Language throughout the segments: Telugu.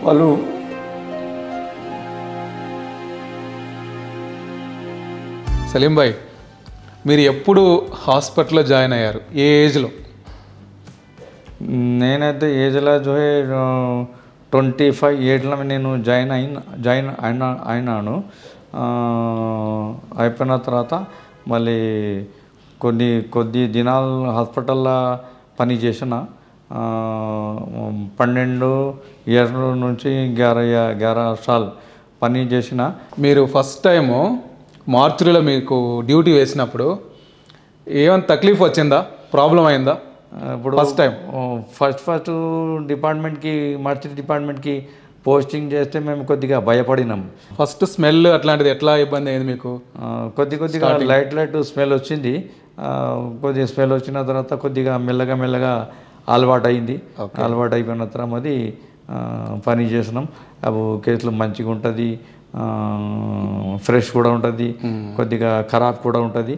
వాళ్ళు సలీం భాయ్, మీరు ఎప్పుడు హాస్పిటల్లో జాయిన్ అయ్యారు? ఏ ఏజ్లో? నేనైతే ఏజ్లో 25 ఏజ్లో నేను జాయిన్ అయినాను. అయిపోయిన తర్వాత మళ్ళీ కొద్ది దినాలు హాస్పిటల్లో పని చేసిన. 12 ఇయర్స్ నుంచి 11 సార్లు పని చేసిన. మీరు ఫస్ట్ టైము మార్చురీలో మీకు డ్యూటీ వేసినప్పుడు ఏమైనా తక్లీఫ్ వచ్చిందా? ప్రాబ్లం అయిందా? ఇప్పుడు ఫస్ట్ టైం ఫస్ట్ డిపార్ట్మెంట్కి మార్చి డిపార్ట్మెంట్కి పోస్టింగ్ చేస్తే మేము కొద్దిగా భయపడినాం. ఫస్ట్ స్మెల్ అట్లాంటిది ఎట్లా ఇబ్బంది అయింది మీకు? కొద్దిగా లైట్ స్మెల్ వచ్చింది. కొద్దిగా స్మెల్ వచ్చిన తర్వాత కొద్దిగా మెల్లగా అలవాటు అయింది. అలవాటు అయిపోయిన తర్వాత అది పని చేసినాం. అవి కేసులు మంచిగా ఉంటుంది, ఫ్రెష్ కూడా ఉంటుంది, కొద్దిగా ఖరాబ్ కూడా ఉంటుంది.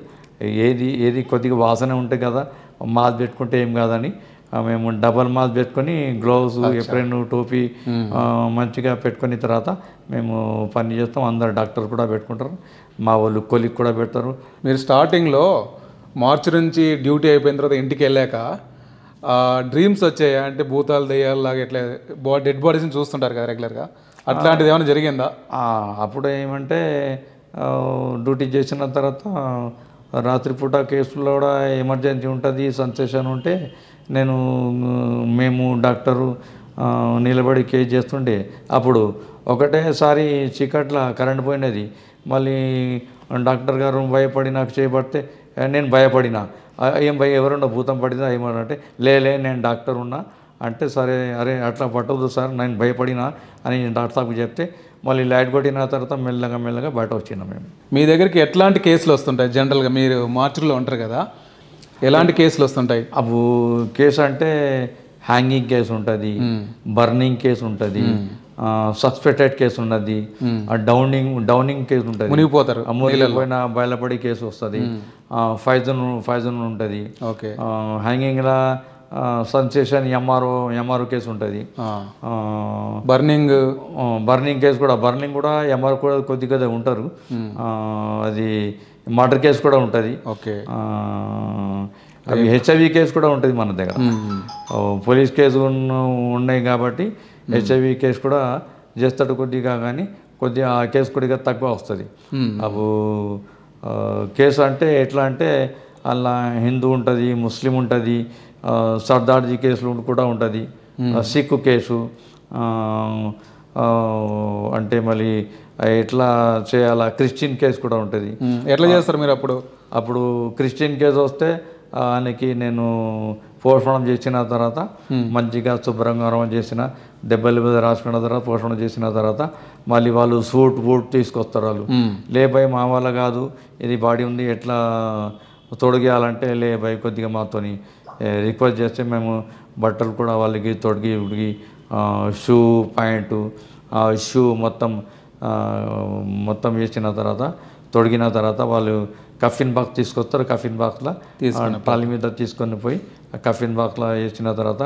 ఏది కొద్దిగా వాసన ఉంటుంది కదా, మాస్క్ పెట్టుకుంటే ఏం కాదని మేము డబల్ మాస్క్ పెట్టుకొని గ్లౌస్, ఎప్రెన్, టోపీ మంచిగా పెట్టుకున్న తర్వాత మేము పని చేస్తాం. అందరు డాక్టర్ కూడా పెట్టుకుంటారు, మా వాళ్ళు కొలిక్ కూడా పెడతారు. మీరు స్టార్టింగ్లో మార్చి నుంచి డ్యూటీ అయిపోయిన తర్వాత ఇంటికి వెళ్ళాక డ్రీమ్స్ వచ్చాయా? అంటే భూతాలు దెయ్యాలలాగా ఇట్లా డెడ్ బాడీస్ని చూస్తుంటారు కదా రెగ్యులర్గా, అట్లాంటిది ఏమైనా జరిగిందా? అప్పుడు ఏమంటే డ్యూటీ చేసిన తర్వాత రాత్రిపూట కేసులో కూడా ఎమర్జెన్సీ ఉంటుంది, సెన్సేషన్ ఉంటే మేము డాక్టరు నిలబడి కేసు చేస్తుండే. అప్పుడు ఒకటేసారి చీకట్ల కరెంట్ పోయినది. మళ్ళీ డాక్టర్ గారు భయపడి నాకు చేయబడితే నేను భయపడినా. ఏం ఎవరన్నా భూతం పడిందా ఏమనంటే లేలే నేను డాక్టర్ ఉన్నా అంటే, సరే అరే అట్లా పట్టవద్దు సార్ నేను భయపడినా అని డాక్టర్ సాబ్కి చెప్తే మళ్ళీ లైట్ కొట్టిన తర్వాత మెల్లగా బయట వచ్చినాం. మేము మీ దగ్గరికి ఎట్లాంటి కేసులు వస్తుంటాయి జనరల్గా? మీరు మార్చురీలో ఉంటారు కదా, ఎలాంటి కేసులు వస్తుంటాయి? అప్పుడు కేసు అంటే హ్యాంగింగ్ కేసు ఉంటుంది, బర్నింగ్ కేసు ఉంటుంది, సస్పెక్టెడ్ కేసు ఉన్నది, డౌనింగ్ కేసు ఉంటుంది, మునిగిపోతారు, మునిగిపోయిన బయలుపడి కేసు వస్తుంది, ఫైజన్ ఉంటుంది. ఓకే. హ్యాంగింగ్లా సెన్సేషన్ ఎంఆర్ఓ కేసు ఉంటుంది. బర్నింగ్ కేసు కూడా ఎంఆర్ఓ కూడా కొద్దిగా ఉంటారు. అది మర్డర్ కేసు కూడా ఉంటుంది. ఓకే. అవి హెచ్ఐవి కేసు కూడా ఉంటుంది మన దగ్గర. పోలీస్ కేసు ఉన్నాయి కాబట్టి హెచ్ఐవి కేసు కూడా చేస్తాడు కొద్దిగా, కానీ కొద్దిగా ఆ కేసు కొద్దిగా తక్కువ వస్తుంది. అప్పుడు కేసు అంటే ఎట్లా అంటే అలా హిందూ ఉంటుంది, ముస్లిం ఉంటుంది, సర్దార్జీ కేసులు కూడా ఉంటుంది, సిక్ కేసు అంటే మళ్ళీ ఎట్లా చేయాలా, క్రిస్టియన్ కేసు కూడా ఉంటుంది. ఎట్లా చేస్తారు మీరు? అప్పుడు క్రిస్టియన్ కేసు వస్తే ఆయనకి నేను పోస్ట్మార్టం చేసిన తర్వాత మంచిగా శుభ్రంగా చేసిన, దెబ్బల మీద రాసుకున్న తర్వాత పోస్ట్మార్టం చేసిన తర్వాత మళ్ళీ వాళ్ళు సూట్ బూట్ తీసుకొస్తారు. వాళ్ళు లేబై మా వాళ్ళ కాదు, ఇది బాడీ ఉంది ఎట్లా తొడిగేయాలంటే లేబై కొద్దిగా మాతోని రిక్వెస్ట్ చేస్తే మేము బట్టలు కూడా వాళ్ళకి తొడిగి షూ, ప్యాంటు, షూ మొత్తం వేసిన తర్వాత తొడిగిన తర్వాత వాళ్ళు కఫిన్ బాక్స్ తీసుకొస్తారు. కఫిన్ బాక్స్లో ట్రాలీ మీద తీసుకొని పోయి ఆ కఫిన్ బాక్స్లో వేసిన తర్వాత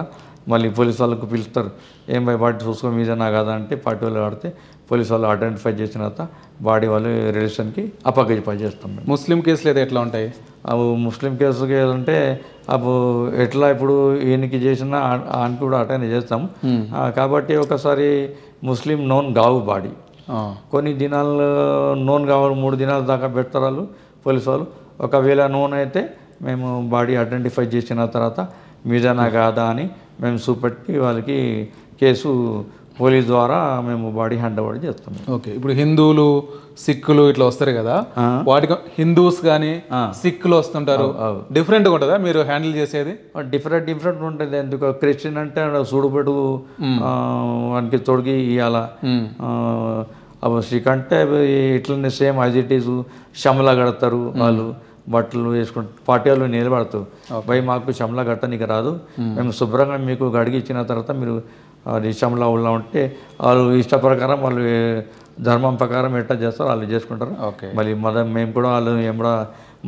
మళ్ళీ పోలీస్ వాళ్ళకు పిలుస్తారు. ఏం బాడీ చూసుకొని మీదేనా కదా అంటే పార్టీ వాళ్ళు ఆడితే పోలీస్ వాళ్ళు ఐడెంటిఫై చేసిన తర్వాత బాడీ వాళ్ళు రిలేషన్కి అప్పగింప చేస్తాం. ముస్లిం కేసులు అయితే ఎట్లా ఉంటాయి? అవి ముస్లిం కేసుకి ఏదంటే అప్పుడు ఎట్లా ఇప్పుడు ఈయనకి చేసినా ఆయన కూడా అటెండ్ చేస్తాం. కాబట్టి ఒకసారి ముస్లిం నోన్ కావు బాడీ, కొన్ని దినాలు నోన్ కావాలి, 3 దినాల దాకా పెడతారు వాళ్ళు పోలీసు వాళ్ళు. ఒకవేళ నోన్ అయితే మేము బాడీ ఐడెంటిఫై చేసిన తర్వాత మీదేనా కాదా అని మేము చూపెట్టి వాళ్ళకి కేసు పోలీస్ ద్వారా మేము బాడీ హ్యాండ్ ఓవర్ చేస్తాం. ఓకే. ఇప్పుడు హిందువులు, సిక్కులు ఇట్లా వస్తారు కదా, వాటికి హిందూస్ కానీ సిక్కులు వస్తుంటారు, డిఫరెంట్గా ఉంటుందా మీరు హ్యాండిల్ చేసేది? డిఫరెంట్ ఉంటుంది. ఎందుకు క్రిస్టియన్ అంటే సూడుబెడు వానికి తొడిగి ఇవ్వాల. సిక్ అంటే ఇట్లనే same as it is Shamla కడతారు వాళ్ళు, బట్టలు వేసుకుంటారు, పార్టీ వాళ్ళు నిలబడతారు. భయ్ మాకు షమ్లా కట్టనీకి రాదు, మేము శుభ్రంగా మీకు గడిగి ఇచ్చిన తర్వాత మీరు అది షమ్లా ఉల్లా ఉంటే వాళ్ళు ఇష్ట ప్రకారం వాళ్ళు ధర్మం ప్రకారం ఎట్లా చేస్తారో వాళ్ళు చేసుకుంటారు. మళ్ళీ మేము కూడా వాళ్ళు ఏమడా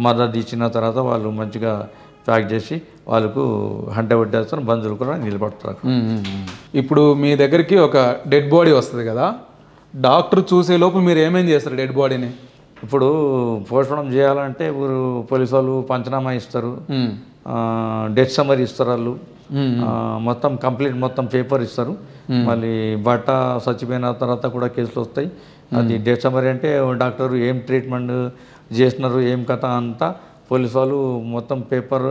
మద్దతు ఇచ్చిన తర్వాత వాళ్ళు మంచిగా ప్యాక్ చేసి వాళ్ళకు హంట పెట్టేస్తారు, బంధువులు కూడా నిలబడతారు. ఇప్పుడు మీ దగ్గరికి ఒక డెడ్ బాడీ వస్తుంది కదా, డాక్టర్ చూసే లోపు మీరు ఏమేం చేస్తారు డెడ్ బాడీని? ఇప్పుడు పోస్ట్మార్టం చేయాలంటే ఊరు పోలీసు వాళ్ళు పంచనామా ఇస్తారు, డెత్ సమ్మరీ ఇస్తారు, వాళ్ళు మొత్తం కంప్లీట్ మొత్తం పేపర్ ఇస్తారు. మళ్ళీ బట్ట చచ్చిపోయిన తర్వాత కూడా కేసులు వస్తాయి. అది డెత్ సమ్మరీ అంటే డాక్టర్ ఏం ట్రీట్మెంట్ చేసినారు ఏం కథ అంతా పోలీసు వాళ్ళు మొత్తం పేపర్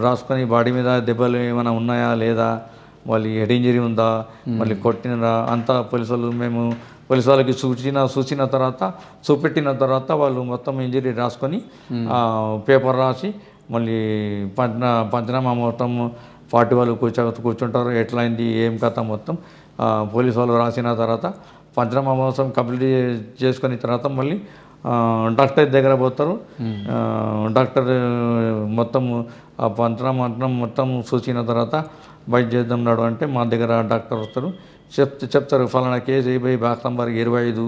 రాసుకొని బాడీ మీద దెబ్బలు ఏమైనా ఉన్నాయా లేదా, మళ్ళీ హెడ్ ఇంజరీ ఉందా, మళ్ళీ కొట్టినరా అంతా పోలీసు వాళ్ళు మేము పోలీసు వాళ్ళకి చూసిన తర్వాత చూపెట్టిన తర్వాత వాళ్ళు మొత్తం ఇంజరీ రాసుకొని పేపర్ రాసి మళ్ళీ పంచనామా మొత్తం పార్టీ వాళ్ళు కూర్చుంటారు, ఎట్లయింది ఏం కథ మొత్తం పోలీసు వాళ్ళు రాసిన తర్వాత పంచనామా మొత్తం కంప్లీట్ చేసుకున్న తర్వాత మళ్ళీ డాక్టర్ దగ్గర పోతారు. డాక్టర్ మొత్తం ఆ పంచనామా మొత్తం చూసిన తర్వాత బయట చేద్దాం నాడు అంటే మా దగ్గర డాక్టర్ వస్తారు, చెప్తారు ఫలానా కేసు బ్యాక్ నంబర్ 25,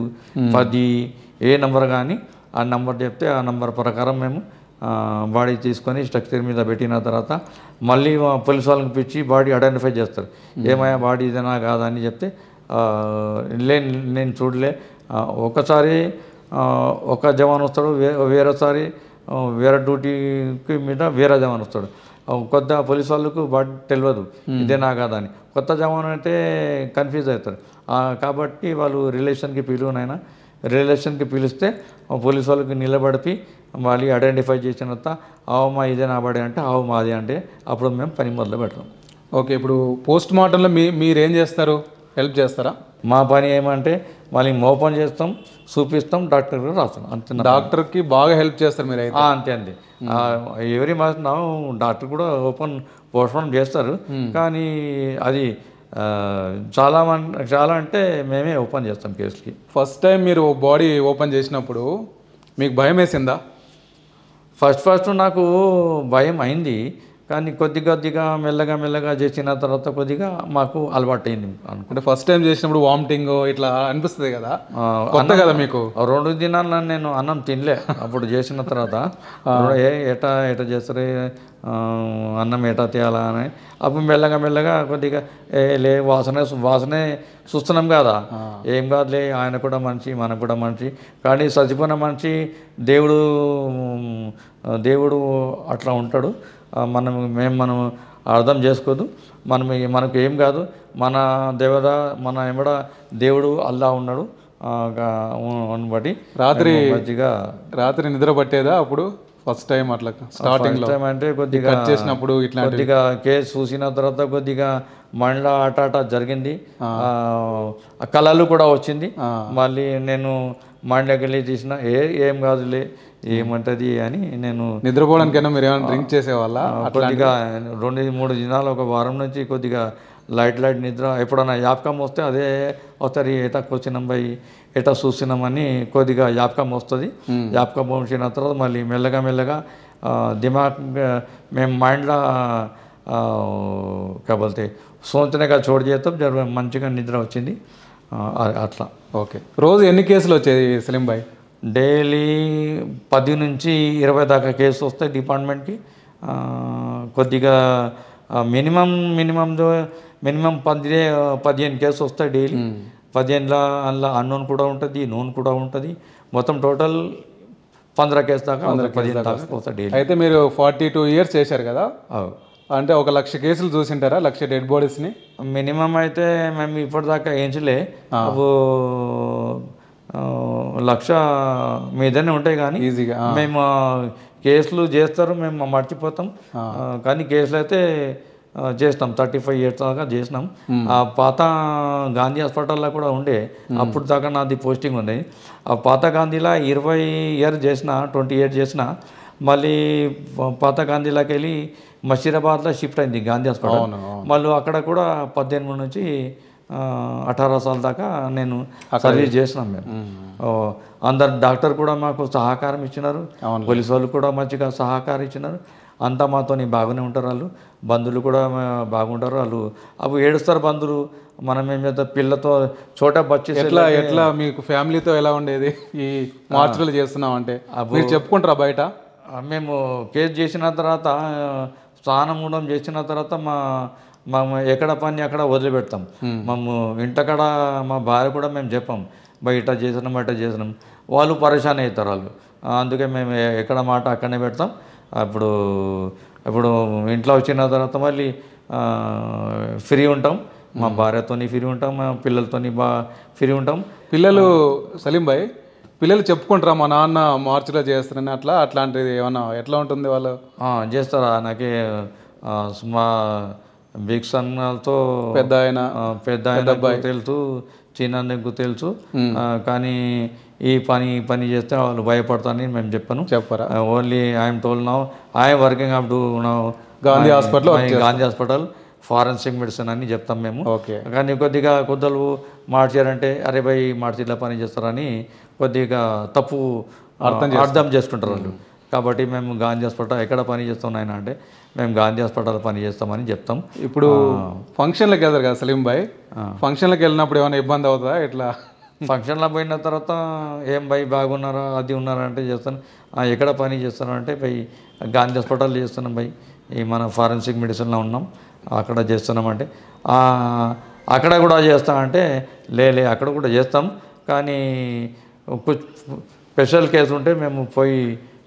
10 ఏ నెంబర్ కానీ ఆ నెంబర్ చెప్తే ఆ నెంబర్ ప్రకారం మేము బాడీ తీసుకొని స్ట్రక్చర్ మీద పెట్టిన తర్వాత మళ్ళీ పోలీసు వాళ్ళని పిలిచి బాడీ ఐడెంటిఫై చేస్తారు. ఏమయ్యా బాడీ ఇదేనా కాదా అని చెప్తే నేను చూడలే, ఒకసారి ఒక జవాన్ వస్తాడు, వేరేసారి వేరే డ్యూటీకి మీద వేరే జవాన్ వస్తాడు. కొత్త పోలీసు వాళ్ళకు బాడీ తెలియదు ఇదేనా కాదా అని, కొత్త జవాన్ అంటే కన్ఫ్యూజ్ అవుతారు. కాబట్టి వాళ్ళు రిలేషన్కి పిలువనైనా రిలేషన్కి పిలిస్తే పోలీసు వాళ్ళకి నిలబడిపి మళ్ళీ ఐడెంటిఫై చేసిన తర్వాత అవమా ఇదే నా బాడీ అంటే అవు మాది అంటే అప్పుడు మేము పని మొదలు పెడతాం. ఓకే, ఇప్పుడు పోస్ట్ మార్టంలో మీరేం చేస్తారు, హెల్ప్ చేస్తారా? మా పని ఏమంటే మళ్ళీ ఓపెన్ చేస్తాం, చూపిస్తాం, డాక్టర్ రాస్తాం అంతే. డాక్టర్కి బాగా హెల్ప్ చేస్తారు మీరు అయితే? అంతే అంతే. ఎవరి మంత్ డాక్టర్ కూడా ఓపెన్ పోస్ట్మార్టం చేస్తారు, కానీ అది చాలా అంటే మేమే ఓపెన్ చేస్తాం కేసుకి. ఫస్ట్ టైం మీరు బాడీ ఓపెన్ చేసినప్పుడు మీకు భయం వేసిందా? ఫస్ట్ నాకు భయం అయింది, కానీ కొద్దిగా మెల్లగా చేసిన తర్వాత కొద్దిగా మాకు అలవాటు అయింది. అంటే ఫస్ట్ టైం చేసినప్పుడు వామిటింగ్ ఇట్లా అనిపిస్తుంది కదా, కొత్త కదా మీకు? 2 దినాలు నేను అన్నం తినలే అప్పుడు చేసిన తర్వాత. ఎటా చేస్తారు అన్నం ఎటా తేయాలా అని అప్పుడు మెల్లగా కొద్దిగా లే వాసనే చూస్తున్నాం కదా, ఏం కాదులే, ఆయన కూడా మనిషి మనకు కూడా మనిషి, కానీ చచ్చిపోయిన మనిషి దేవుడు అట్లా ఉంటాడు, మనం అర్థం చేసుకోదు, మనకు ఏం కాదు, మన దేవత మన ఎమ్మడ దేవుడు అల్లా ఉన్నాడు బట్టి. రాత్రి నిద్ర పట్టేదా అప్పుడు ఫస్ట్ టైం అట్లా స్టార్టింగ్ టైం అంటే కొద్దిగా చేసినప్పుడు ఇట్లా కొద్దిగా కేసు చూసిన తర్వాత కొద్దిగా మైండ్లో అటాట జరిగింది, కళలు కూడా వచ్చింది. మళ్ళీ నేను మైండ్లోకి వెళ్ళి తీసిన ఏం కాదులే ఏమంటది అని నేను నిద్రపోవడానికైనా మీరు ఏమైనా డ్రింక్ చేసేవాళ్ళ? కొద్దిగా 2-3 దినాలు ఒక వారం నుంచి కొద్దిగా లైట్ నిద్ర, ఎప్పుడన్నా యాపకం వస్తే అదే వస్తుంది, ఎటా వచ్చినాం పోయి ఎటా చూసినామని కొద్దిగా యాపకం వస్తుంది. యాపకం వచ్చిన తర్వాత మళ్ళీ మెల్లగా దిమాగ్ మేము మైండ్లో కాబోతే సోచనగా చోటు చేస్తాం, మంచిగా నిద్ర వచ్చింది అట్లా. ఓకే, రోజు ఎన్ని కేసులు వచ్చాయి సలీం భాయ్? డైలీ 10 నుంచి 20 దాకా కేసు వస్తాయి డిపార్ట్మెంట్కి. కొద్దిగా మినిమం 15 కేసు వస్తాయి డైలీ. 15లో అందులో అన్నోన్ కూడా ఉంటుంది, నోన్ కూడా ఉంటుంది, మొత్తం టోటల్ 15 కేసు దాకా 15 దాకా వస్తాయి డైలీ. అయితే మీరు 42 years చేశారు కదా, అంటే 1,00,000 కేసులు చూసింటారా? 1,00,000 డెడ్ బాడీస్ని మినిమం అయితే మేము ఇప్పటిదాకా ఏంచలే, అప్పుడు 1,00,000 మీదనే ఉంటాయి, కానీ ఈజీగా మేము కేసులు చేస్తారు, మేము మర్చిపోతాం, కానీ కేసులు అయితే చేస్తాం. 35 years దాకా చేసినాం. ఆ పాత గాంధీ హాస్పిటల్లో కూడా ఉండే, అప్పుడు దాకా నాది పోస్టింగ్ ఉంది. ఆ పాత గాంధీలో 20 years చేసిన, 20 years చేసిన, మళ్ళీ పాత గాంధీలోకి వెళ్ళి మషీరాబాద్లో షిఫ్ట్ అయింది గాంధీ హాస్పిటల్. మళ్ళీ అక్కడ కూడా 18 నుంచి 18 సార్లు దాకా నేను సర్వీస్ చేసినాం. మేము అందరు డాక్టర్ కూడా మాకు సహకారం ఇచ్చినారు, పోలీసు వాళ్ళు కూడా మంచిగా సహకారం ఇచ్చినారు, అంతా మాతో బాగానే ఉంటారు. వాళ్ళు బంధువులు కూడా బాగుంటారు, వాళ్ళు అప్పుడు ఏడుస్తారు బంధువులు, మనం ఏం చేద్దాం పిల్లతో చోట బచ్చి. ఎట్లా మీకు ఫ్యామిలీతో ఎలా ఉండేది ఈ మార్చులు చేస్తున్నాం అంటే? మీరు చెప్పుకుంటారా బయట? మేము కేసు చేసిన తర్వాత స్నానం కూడా చేసిన తర్వాత మేము ఎక్కడ పని అక్కడ వదిలిపెడతాం. మేము ఇంటకాడ మా భార్య కూడా మేము చెప్పాం, బయట చేసినాం బయట చేసినాం, వాళ్ళు పరేషాన్ అవుతారు వాళ్ళు. అందుకే మేము ఎక్కడ మాట అక్కడనే పెడతాం. ఇప్పుడు ఇంట్లో వచ్చిన తర్వాత మళ్ళీ ఫ్రీ ఉంటాం, మా భార్యతోని ఫ్రీ ఉంటాం, మా పిల్లలతోని ఫ్రీ ఉంటాం. పిల్లలు సలీం భాయ్ పిల్లలు చెప్పుకుంటారా మా నాన్న మార్చిలో చేస్తారని అట్లాంటిది ఏమన్నా ఎట్లా ఉంటుంది వాళ్ళు? చేస్తారా? నాకే మా బిగ్ సన్తో పెద్ద ఆయన తెలుసు, చిన్నకు తెలుసు, కానీ ఈ పని చేస్తే వాళ్ళు భయపడతారని మేము చెప్పరా? Only I'm told now I'm working up to now Gandhi hospital forensic medicine అని చెప్తాం మేము. కానీ కొద్దిగా కొద్దలు మార్చారంటే అరే భయ్ మార్చిలో పని చేస్తారని కొద్దిగా తప్పు అర్థం చేసుకుంటారు వాళ్ళు. కాబట్టి మేము గాంధీ హాస్పిటల్ ఎక్కడ పని చేస్తాం ఆయన అంటే మేము గాంధీ హాస్పిటల్ పని చేస్తామని చెప్తాం. ఇప్పుడు ఫంక్షన్లకు వెళ్తారు కదా సలీం భాయ్, ఫంక్షన్లకు వెళ్ళినప్పుడు ఏమైనా ఇబ్బంది అవుతుందా? ఎట్లా ఫంక్షన్లో పోయిన తర్వాత ఏం భయ్ బాగున్నారా అది ఉన్నారా అంటే చేస్తాను. ఎక్కడ పని చేస్తాను అంటే భయ్ గాంధీ హాస్పిటల్ చేస్తున్నాం భయ్, ఈ మన ఫారెన్సిక్ మెడిసిన్లో ఉన్నాం అక్కడ చేస్తున్నామంటే అక్కడ కూడా చేస్తామంటే లే అక్కడ కూడా చేస్తాం, కానీ స్పెషల్ కేసు ఉంటే మేము పోయి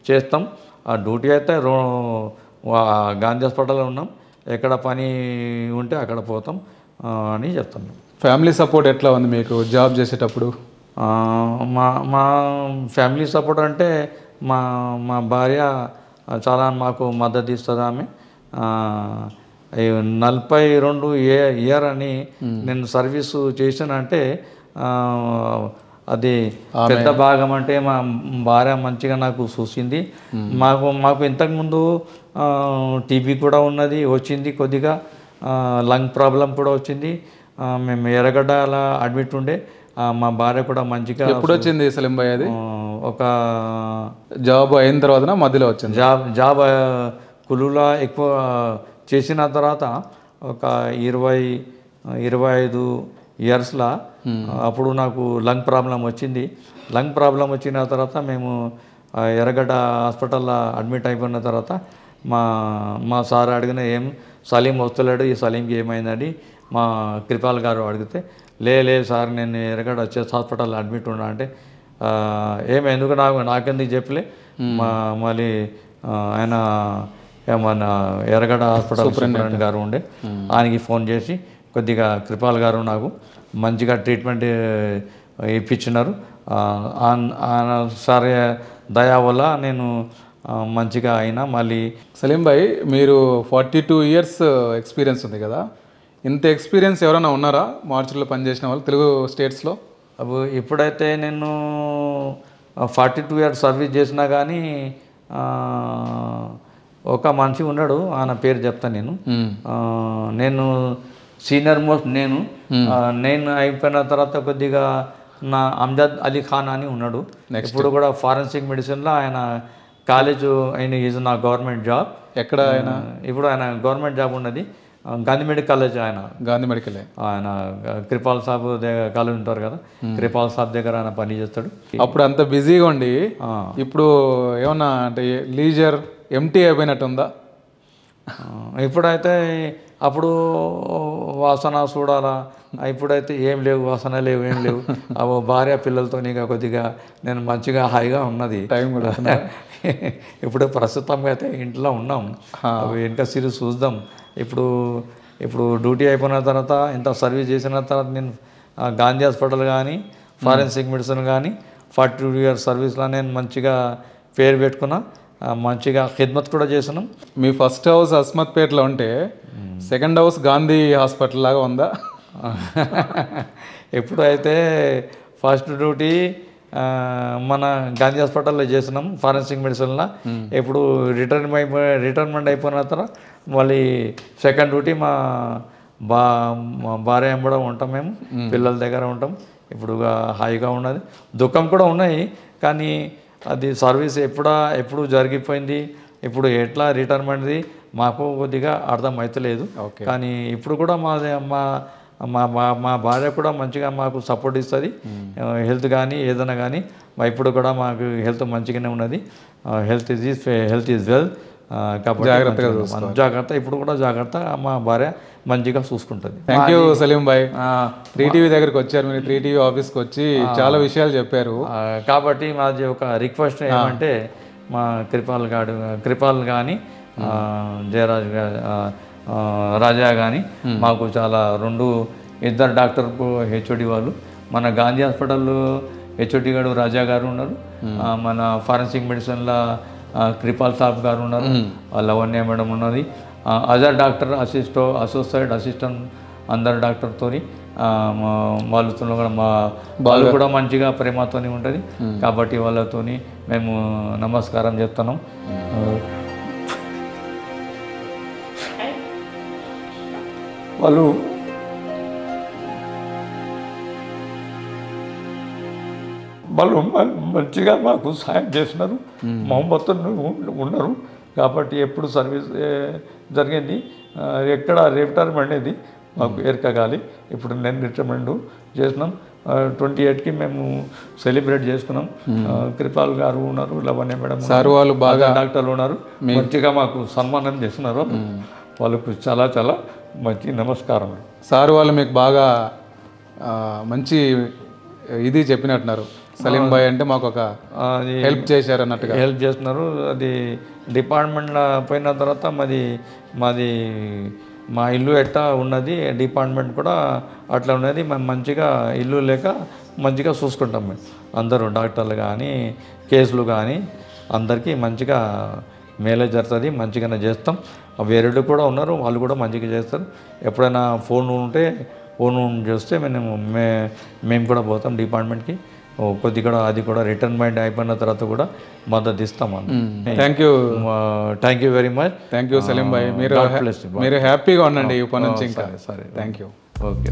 చేస్తాం. ఆ డ్యూటీ అయితే గాంధీ హాస్పిటల్లో ఉన్నాం, ఎక్కడ పని ఉంటే అక్కడ పోతాం అని చెప్తాం. ఫ్యామిలీ సపోర్ట్ ఎట్లా ఉంది మీకు జాబ్ చేసేటప్పుడు? మా ఫ్యామిలీ సపోర్ట్ అంటే మా భార్య చాలా మాకు మద్దతు ఇస్తుంది. ఆమె 42 ఇయర్ అని నేను సర్వీసు చేశానంటే అది పెద్ద భాగం అంటే మా భార్య మంచిగా నాకు చూసింది. మాకు ఇంతకుముందు టీబీ కూడా వచ్చింది, కొద్దిగా లంగ్ ప్రాబ్లం కూడా వచ్చింది. మేము ఎర్రగడ్డ అలా అడ్మిట్ ఉండే. మా భార్య కూడా మంచిగా. ఎప్పుడు వచ్చింది సలీం భాయ్? అది ఒక జాబ్ అయిన తర్వాత మధ్యలో వచ్చింది. జాబ్ కులులా ఎక్కువ చేసిన తర్వాత ఒక 20-25 ఇయర్స్లో అప్పుడు నాకు లంగ్ ప్రాబ్లం వచ్చింది. లంగ్ ప్రాబ్లం వచ్చిన తర్వాత మేము ఎర్రగడ్డ హాస్పిటల్లో అడ్మిట్ అయిపోయిన తర్వాత మా సార్ అడిగిన ఏం సలీం వస్తలేడు, ఈ సలీంకి ఏమైందని మా కృపాల్ గారు అడిగితే లే సార్ నేను ఎర్రగడ్డ హాస్పిటల్లో అడ్మిట్ ఉన్నా అంటే ఎందుకు నాకెందుకు చెప్పలే. మళ్ళీ ఆయన మన ఎర్రగడ్డ హాస్పిటల్ సూపరింటెండెంట్ గారు ఉండే, ఆయనకి ఫోన్ చేసి కొద్దిగా కృపాల్ గారు నాకు మంచిగా ట్రీట్మెంట్ ఇప్పించినారు. ఆయన సార్ దయా వల్ల నేను మంచిగా అయినా. మళ్ళీ సలీం భాయ్ మీరు 42 ఇయర్స్ ఎక్స్పీరియన్స్ ఉంది కదా, ఇంత ఎక్స్పీరియన్స్ ఎవరైనా ఉన్నారా మార్చిలో పనిచేసిన వాళ్ళు తెలుగు స్టేట్స్లో? ఇప్పుడైతే నేను 42 ఇయర్స్ సర్వీస్ చేసినా కానీ ఒక మనిషి ఉన్నాడు, ఆయన పేరు చెప్తాను నేను సీనియర్ మోస్ట్ నేను అయిపోయిన తర్వాత కొద్దిగా నా అమ్జద్ అలీ ఖాన్ అని ఉన్నాడు. ఇప్పుడు కూడా ఫారెన్సిక్ మెడిసిన్లో ఆయన కాలేజ్ ఆయన ఈజ్ నా గవర్నమెంట్ జాబ్. ఎక్కడ ఆయన? ఇప్పుడు ఆయన గవర్నమెంట్ జాబ్ ఉన్నది Gandhi medical college. Gandhi medical ఆయన కృపాల్ సాబ్ దగ్గర కాలేజ్ ఉంటారు కదా, కృపాల్ సాబ్ దగ్గర ఆయన పని చేస్తాడు. అప్పుడు అంత బిజీగా ఉండి ఇప్పుడు ఏమన్నా అంటే లీజర్ ఎంటీ అయిపోయినట్టు ఉందా? ఇప్పుడైతే అప్పుడు వాసన చూడాలా, ఇప్పుడైతే ఏం లేవు, వాసన లేవు, ఏం లేవు. భార్య పిల్లలతో కొద్దిగా నేను మంచిగా హాయిగా ఉన్నది టైం కూడా. ఇప్పుడు ప్రస్తుతంగా అయితే ఇంట్లో ఉన్నాం, ఇంకా సిరీస్ చూద్దాం. ఇప్పుడు డ్యూటీ అయిపోయిన తర్వాత ఇంత సర్వీస్ చేసిన తర్వాత నేను గాంధీ హాస్పిటల్ కానీ ఫారెన్సిక్ మెడిసిన్ కానీ 42 ఇయర్స్ సర్వీస్లో నేను మంచిగా పేరు పెట్టుకున్నా, మంచిగా ఖిద్మత్ కూడా చేసినాం. మీ ఫస్ట్ హౌస్ అస్మత్పేటలో ఉంటే సెకండ్ హౌస్ గాంధీ హాస్పిటల్ లాగా ఉందా? ఎప్పుడైతే ఫస్ట్ డ్యూటీ మన గాంధీ హాస్పిటల్లో చేసినాం ఫారెన్సిక్ మెడిసిన్లో. ఇప్పుడు రిటైర్మెంట్ అయిపోయిన తర్వాత మళ్ళీ సెకండ్ డ్యూటీ మా భార్య కూడా ఉంటాం, మేము పిల్లల దగ్గర ఉంటాం. ఇప్పుడు హాయిగా ఉన్నది, దుఃఖం కూడా ఉన్నాయి, కానీ అది సర్వీస్ ఎప్పుడు జరిగిపోయింది, ఇప్పుడు ఎట్లా రిటైర్మెంట్ది మాకు కొద్దిగా అర్థం అవుతలేదు. కానీ ఇప్పుడు కూడా మా మా మా భార్య కూడా మంచిగా మాకు సపోర్ట్ ఇస్తుంది. హెల్త్ కానీ ఏదైనా కానీ ఇప్పుడు కూడా మాకు హెల్త్ మంచిగానే ఉన్నది. Health is well. కాబట్టి జాగ్రత్త ఇప్పుడు కూడా జాగ్రత్త మా భార్య మంచిగా చూసుకుంటుంది. Thank you Salim Bhai. 3TV దగ్గరికి వచ్చారు, మీరు 3TV ఆఫీస్కి వచ్చి చాలా విషయాలు చెప్పారు. కాబట్టి మాది ఒక రిక్వెస్ట్ ఏమంటే మా కృపాల్ కానీ జయరాజ్ రాజా కానీ మాకు చాలా ఇద్దరు డాక్టర్ హెచ్ఓడి వాళ్ళు, మన గాంధీ హాస్పిటల్ హెచ్ఓడి గారు రాజా గారు ఉన్నారు, మన ఫారెన్సిక్ మెడిసిన్లో కృపాల్ సాబ్ గారు ఉన్నారు, లవణ్య మేడం ఉన్నది, అదర్ డాక్టర్ అసోసియేట్ అసిస్టెంట్ అందరు డాక్టర్తో వాళ్ళతో కూడా వాళ్ళు కూడా మంచిగా ప్రేమతో ఉంటుంది. కాబట్టి వాళ్ళతోని మేము నమస్కారం చెప్తున్నాం. వాళ్ళు మంచిగా మాకు సాయం చేసినారు, మొహమ్మద్తో ఉన్నారు. కాబట్టి ఎప్పుడు సర్వీస్ జరిగింది, ఎక్కడ రిటైర్మెంట్ అనేది మాకు ఏర్కగాలి. ఇప్పుడు నేను రిటైర్మెంట్ చేసినాం. 28కి మేము సెలబ్రేట్ చేసుకున్నాం. కృపాల్ గారు ఉన్నారు, లవణ్య మేడం సార్ వాళ్ళు బాగా డాక్టర్లు ఉన్నారు, మంచిగా మాకు సన్మానం చేస్తున్నారు. వాళ్ళకు చాలా చాలా మంచి నమస్కారం. సార్ వాళ్ళు మీకు బాగా మంచి ఇది చెప్పినట్టున్నారు. సలీం భాయ్ అంటే మాకు ఒక హెల్ప్ చేశారు అన్నట్టుగా హెల్ప్ చేస్తున్నారు. అది డిపార్ట్మెంట్లో పోయిన తర్వాత మాది మా ఇల్లు ఎట్టా ఉన్నది, డిపార్ట్మెంట్ కూడా అట్లా ఉన్నది. మేము మంచిగా ఇల్లు లేక మంచిగా చూసుకుంటాం. మేము అందరూ డాక్టర్లు కానీ కేసులు కానీ అందరికీ మంచిగా మేలే జరుగుతుంది, మంచిగానే చేస్తాం. వేరేళ్ళు కూడా ఉన్నారు, వాళ్ళు కూడా మంచిగా చేస్తారు. ఎప్పుడైనా ఫోన్ చేస్తే మేము కూడా పోతాం డిపార్ట్మెంట్కి. కొద్దిగా అది కూడా రిటైర్మెంట్ అయిపోయిన తర్వాత కూడా మద్దతు ఇస్తాం. Thank you very much. Thank you Salim భాయ్. మీరు హ్యాపీగా ఉండండి ఈ పని నుంచి. ఇంకా సరే థ్యాంక్ యూ. ఓకే.